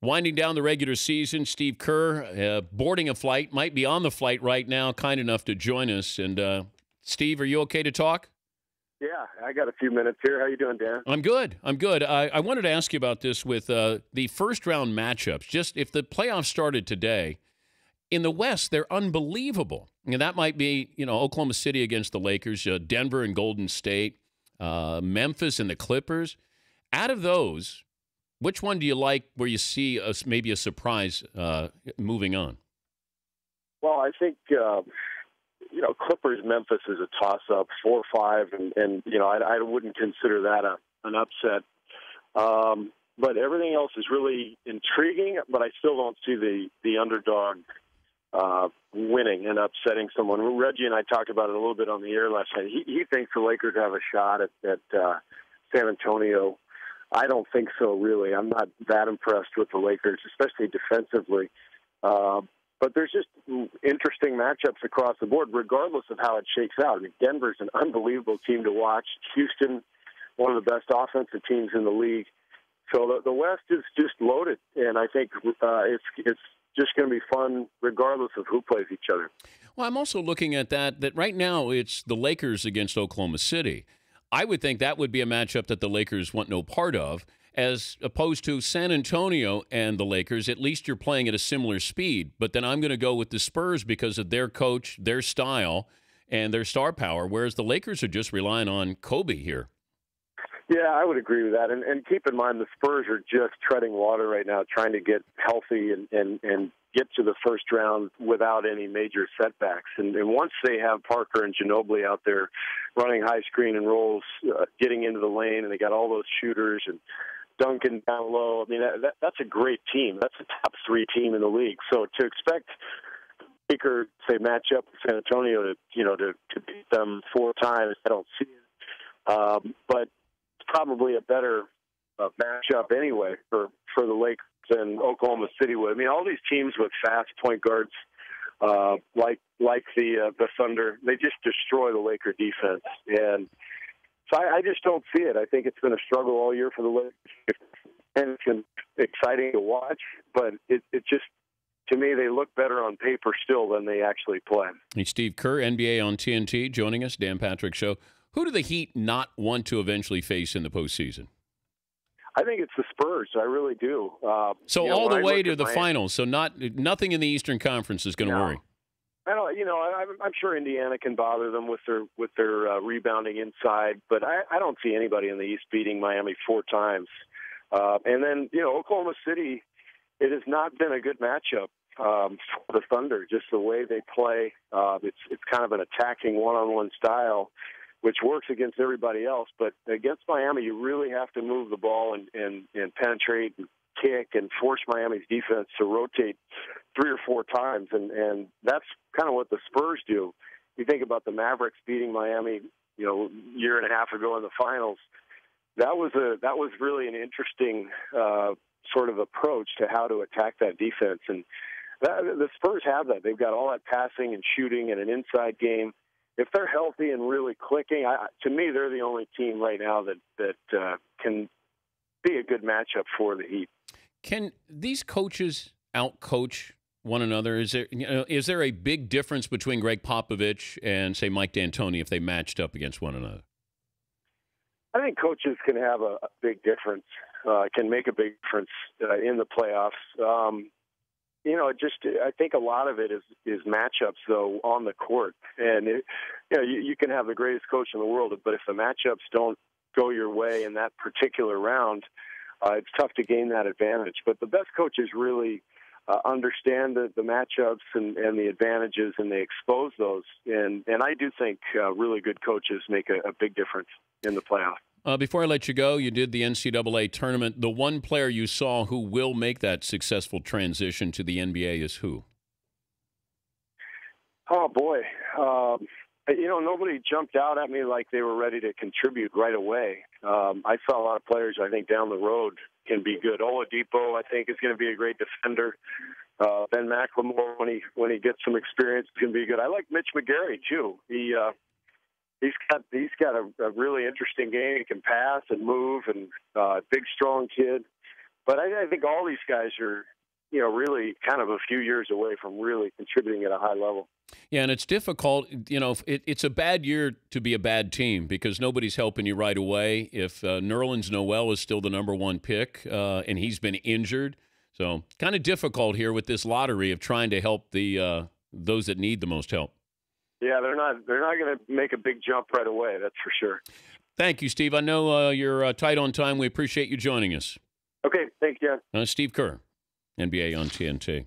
Winding down the regular season, Steve Kerr boarding a flight, might be on the flight right now, kind enough to join us. And Steve, are you okay to talk? Yeah, I got a few minutes here. How you doing, Dan? I'm good. I wanted to ask you about this with the first-round matchups. Just if the playoffs started today, in the West, they're unbelievable. And that might be, Oklahoma City against the Lakers, Denver and Golden State, Memphis and the Clippers. Out of those, which one do you like where you see maybe a surprise moving on? Well, I think, Clippers Memphis is a toss-up, 4-5, and I wouldn't consider that an upset. But everything else is really intriguing, but I still don't see the underdog winning and upsetting someone. Reggie and I talked about it a little bit on the air last night. He thinks the Lakers have a shot at San Antonio. I don't think so, really. I'm not that impressed with the Lakers, especially defensively. But there's just interesting matchups across the board, regardless of how it shakes out. I mean, Denver's an unbelievable team to watch. Houston, one of the best offensive teams in the league. So the West is just loaded, and I think it's just going to be fun regardless of who plays each other. Well, I'm also looking at that right now it's the Lakers against Oklahoma City. I would think that would be a matchup that the Lakers want no part of, as opposed to San Antonio and the Lakers. At least you're playing at a similar speed. But then I'm going to go with the Spurs because of their coach, their style, and their star power, whereas the Lakers are just relying on Kobe here. Yeah, I would agree with that. And keep in mind, the Spurs are just treading water right now, trying to get healthy and get to the first round without any major setbacks. And once they have Parker and Ginobili out there running high screen and rolls, getting into the lane, and they got all those shooters and Duncan down low, I mean, that's a great team. That's a top 3 team in the league. So to expect Baker, say, match up with San Antonio to beat them 4 times, I don't see it. But probably a better matchup anyway for the Lakers than Oklahoma City would. I mean, all these teams with fast point guards, like the Thunder, they just destroy the Laker defense, and so I just don't see it. I think it's been a struggle all year for the Lakers, and it's been exciting to watch, but it just, to me, they look better on paper still than they actually play. Hey, Steve Kerr, NBA on TNT, joining us, Dan Patrick Show. Who do the Heat not want to eventually face in the postseason? I think it's the Spurs. I really do. So all the way to the finals. So nothing in the Eastern Conference is going to worry. I don't. I'm sure Indiana can bother them with their rebounding inside, but I don't see anybody in the East beating Miami 4 times. And then Oklahoma City, it has not been a good matchup for the Thunder. Just the way they play, it's kind of an attacking one-on-one style, which works against everybody else. But against Miami, you really have to move the ball and penetrate and kick and force Miami's defense to rotate 3 or 4 times. And that's kind of what the Spurs do. You think about the Mavericks beating Miami, year and a half ago in the finals. That was really an interesting sort of approach to how to attack that defense. And the Spurs have that. They've got all that passing and shooting and an inside game. If they're healthy and really clicking, to me, they're the only team right now that can be a good matchup for the Heat. Can these coaches outcoach one another? Is there a big difference between Greg Popovich and, say, Mike D'Antoni if they matched up against one another? I think coaches can have a big difference, can make a big difference in the playoffs. I think a lot of it is matchups, though, on the court. And, you can have the greatest coach in the world, but if the matchups don't go your way in that particular round, it's tough to gain that advantage. But the best coaches really understand the matchups and the advantages, and they expose those. And I do think really good coaches make a big difference in the playoffs. Before I let you go, you did the NCAA tournament. The one player you saw who will make that successful transition to the NBA is who? Oh, boy. Nobody jumped out at me like they were ready to contribute right away. I saw a lot of players, I think, down the road can be good. Oladipo, I think, is going to be a great defender. Ben McLemore, when he gets some experience, is going to be good. I like Mitch McGary, too. He's got a really interesting game. He can pass and move, and big, strong kid. But I think all these guys are, really kind of a few years away from really contributing at a high level. Yeah, and it's difficult. It's a bad year to be a bad team because nobody's helping you right away. If Nerlens Noel is still the number one pick and he's been injured, so kind of difficult here with this lottery of trying to help the those that need the most help. Yeah, they're not going to make a big jump right away. That's for sure. Thank you, Steve. I know you're tight on time. We appreciate you joining us. Okay, thank you. Steve Kerr, NBA on TNT.